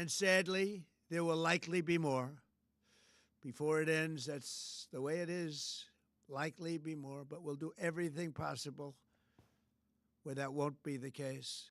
And sadly, there will likely be more. Before it ends, that's the way it is. Likely be more, but we'll do everything possible where that won't be the case.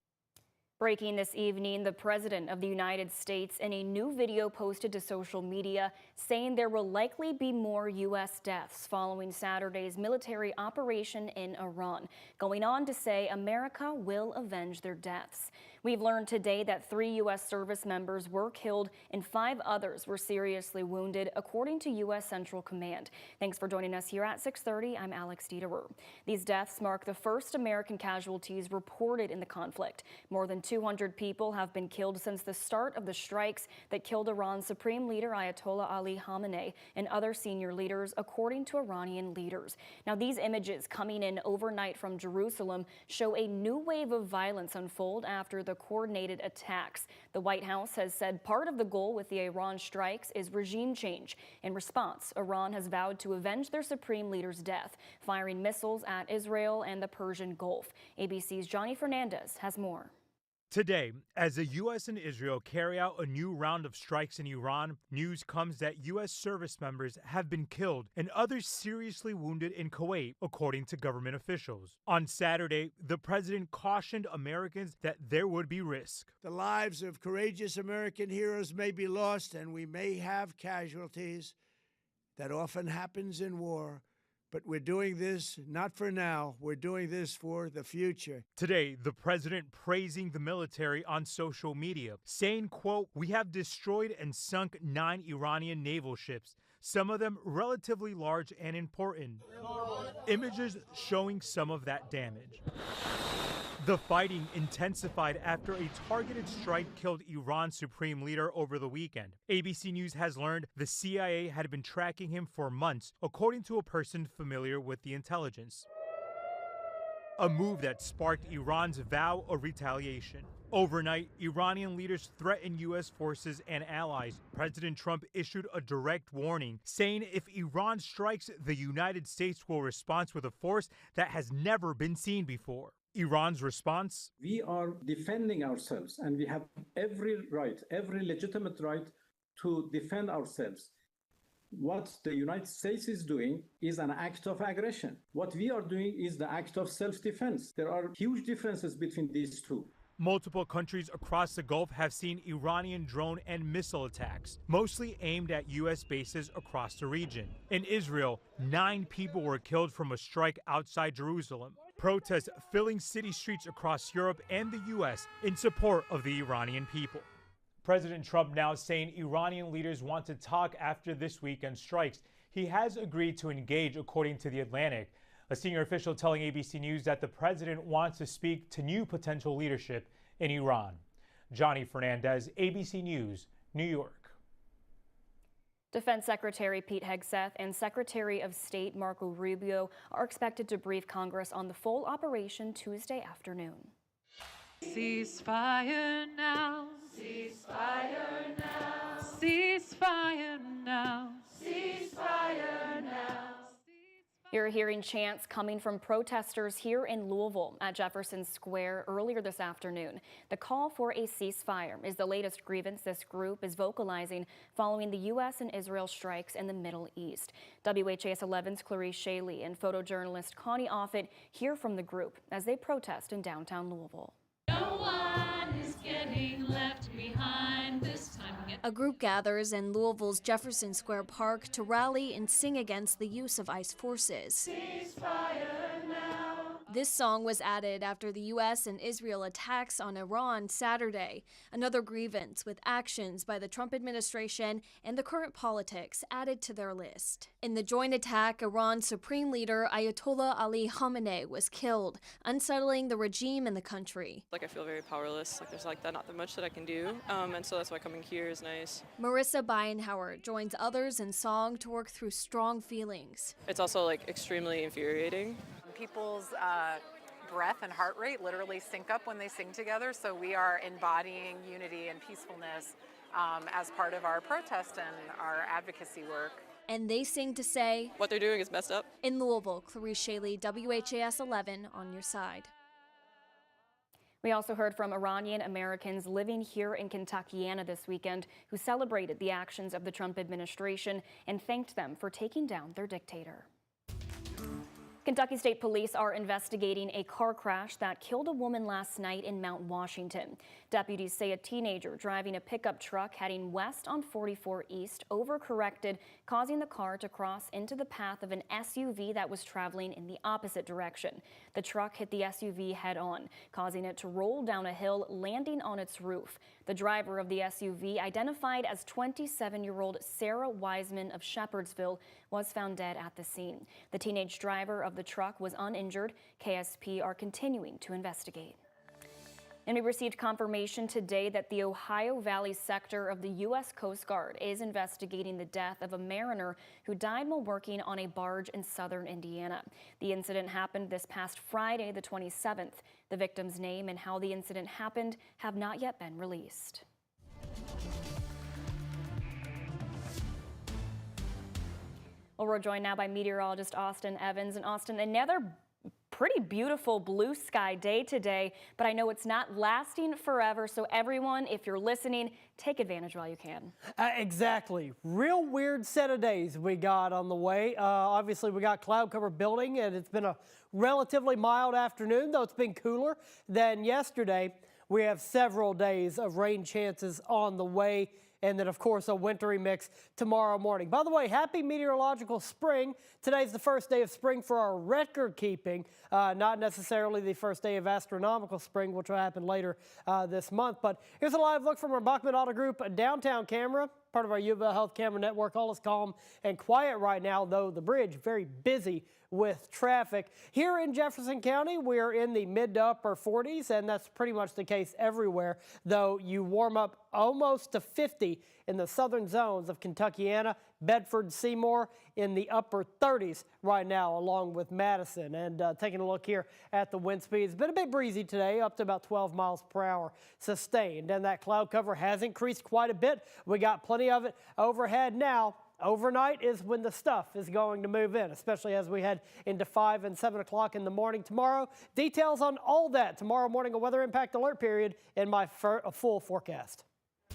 Breaking this evening, the President of the United States in a new video posted to social media saying there will likely be more U.S. deaths following Saturday's military operation in Iran, going on to say America will avenge their deaths. We've learned today that 3 U.S. service members were killed and 5 others were seriously wounded, according to U.S. Central Command. Thanks for joining us here at 6:30. I'm Alex Dieterer. These deaths mark the first American casualties reported in the conflict. More than 200 people have been killed since the start of the strikes that killed Iran's Supreme Leader Ayatollah Ali Khamenei and other senior leaders, according to Iranian leaders. Now, these images coming in overnight from Jerusalem show a new wave of violence unfold after the coordinated attacks. The White House has said part of the goal with the Iran strikes is regime change. In response, Iran has vowed to avenge their Supreme Leader's death, firing missiles at Israel and the Persian Gulf. ABC's Johnny Fernandez has more. Today, as the U.S. and Israel carry out a new round of strikes in Iran, news comes that U.S. service members have been killed and others seriously wounded in Kuwait, according to government officials. On Saturday, the president cautioned Americans that there would be risk. The lives of courageous American heroes may be lost, and we may have casualties. That often happens in war. But we're doing this not for now. We're doing this for the future. Today, the president praising the military on social media, saying, quote, "We have destroyed and sunk 9 Iranian naval ships, some of them relatively large and important." Images showing some of that damage. The fighting intensified after a targeted strike killed Iran's Supreme Leader over the weekend. ABC News has learned the CIA had been tracking him for months, according to a person familiar with the intelligence. A move that sparked Iran's vow of retaliation. Overnight, Iranian leaders threatened U.S. forces and allies. President Trump issued a direct warning, saying if Iran strikes, the United States will respond with a force that has never been seen before. Iran's response? We are defending ourselves, and we have every right, every legitimate right to defend ourselves. What the United States is doing is an act of aggression. What we are doing is the act of self-defense. There are huge differences between these two. Multiple countries across the Gulf have seen Iranian drone and missile attacks, mostly aimed at U.S. bases across the region. In Israel, 9 people were killed from a strike outside Jerusalem. Protests filling city streets across Europe and the U.S. in support of the Iranian people. President Trump now saying Iranian leaders want to talk after this weekend's strikes. He has agreed to engage, according to The Atlantic. A senior official telling ABC News that the president wants to speak to new potential leadership in Iran. Johnny Fernandez, ABC News, New York. Defense Secretary Pete Hegseth and Secretary of State Marco Rubio are expected to brief Congress on the full operation Tuesday afternoon. Ceasefire now. Ceasefire now. Ceasefire now. Ceasefire now. You're hearing chants coming from protesters here in Louisville at Jefferson Square earlier this afternoon. The call for a ceasefire is the latest grievance this group is vocalizing following the U.S. and Israel strikes in the Middle East. WHAS11's Clarice Shaley and photojournalist Connie Offit hear from the group as they protest in downtown Louisville. No one is getting left behind this time. A group gathers in Louisville's Jefferson Square Park to rally and sing against the use of ICE forces. Ceasefire now. This song was added after the U.S. and Israel attacks on Iran Saturday, another grievance with actions by the Trump administration and the current politics added to their list. In the joint attack, Iran's Supreme Leader Ayatollah Ali Khamenei was killed, unsettling the regime in the country. I feel very powerless. There's not that much that I can do, and so that's why coming here is nice. Marissa Bienhauer joins others in song to work through strong feelings. It's also extremely infuriating. People's breath and heart rate literally sync up when they sing together, so we are embodying unity and peacefulness as part of our protest and our advocacy work. And they sing to say, what they're doing is messed up. In Louisville, Clarice Shaley, WHAS 11 on your side. We also heard from Iranian Americans living here in Kentuckiana this weekend who celebrated the actions of the Trump administration and thanked them for taking down their dictator. Kentucky State Police are investigating a car crash that killed a woman last night in Mount Washington. Deputies say a teenager driving a pickup truck heading west on 44 East overcorrected, causing the car to cross into the path of an SUV that was traveling in the opposite direction. The truck hit the SUV head-on, causing it to roll down a hill, landing on its roof. The driver of the SUV, identified as 27-year-old Sarah Wiseman of Shepherdsville, was found dead at the scene. The teenage driver of the truck was uninjured. KSP are continuing to investigate. And we received confirmation today that the Ohio Valley sector of the U.S. Coast Guard is investigating the death of a mariner who died while working on a barge in southern Indiana. The incident happened this past Friday, the 27th. The victim's name and how the incident happened have not yet been released. Well, we're joined now by meteorologist Austin Evans. And Austin, another pretty beautiful blue sky day today, but I know it's not lasting forever. So everyone, if you're listening, take advantage while you can. Exactly. Real weird set of days we got on the way. Obviously, we got cloud cover building, and it's been a relatively mild afternoon, though it's been cooler than yesterday. We have several days of rain chances on the way, and then, of course, a wintry mix tomorrow morning. By the way, happy meteorological spring. Today's the first day of spring for our record keeping, not necessarily the first day of astronomical spring, which will happen later this month. But here's a live look from our Bachman Auto Group downtown camera, part of our UofL Health Camera Network. All is calm and quiet right now, though the bridge very busy with traffic. Here in Jefferson County, we are in the mid to upper 40s, and that's pretty much the case everywhere, though you warm up almost to 50 in the southern zones of Kentuckiana, Bedford, Seymour in the upper 30s right now, along with Madison. And taking a look here at the wind speeds, been a bit breezy today, up to about 12 miles per hour sustained. And that cloud cover has increased quite a bit. We got plenty of it overhead now. Overnight is when the stuff is going to move in, especially as we head into 5 and 7 o'clock in the morning tomorrow. Details on all that tomorrow morning, a weather impact alert period in my full forecast.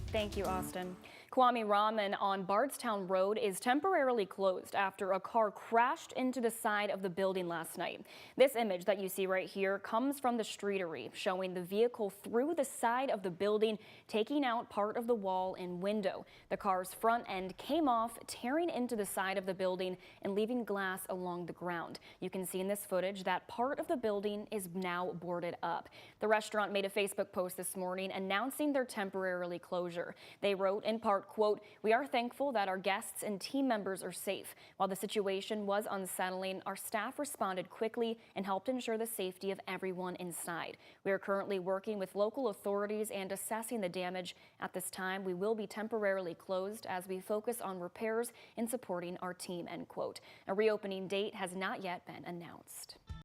Thank you, Austin. Kwame Raman on Bardstown Road is temporarily closed after a car crashed into the side of the building last night. This image that you see right here comes from the streetery, showing the vehicle through the side of the building, taking out part of the wall and window. The car's front end came off, tearing into the side of the building and leaving glass along the ground. You can see in this footage that part of the building is now boarded up. The restaurant made a Facebook post this morning announcing their temporarily closure. They wrote in part, quote, "We are thankful that our guests and team members are safe. While the situation was unsettling, our staff responded quickly and helped ensure the safety of everyone inside. We are currently working with local authorities and assessing the damage. At this time, we will be temporarily closed as we focus on repairs and supporting our team," end quote. A reopening date has not yet been announced.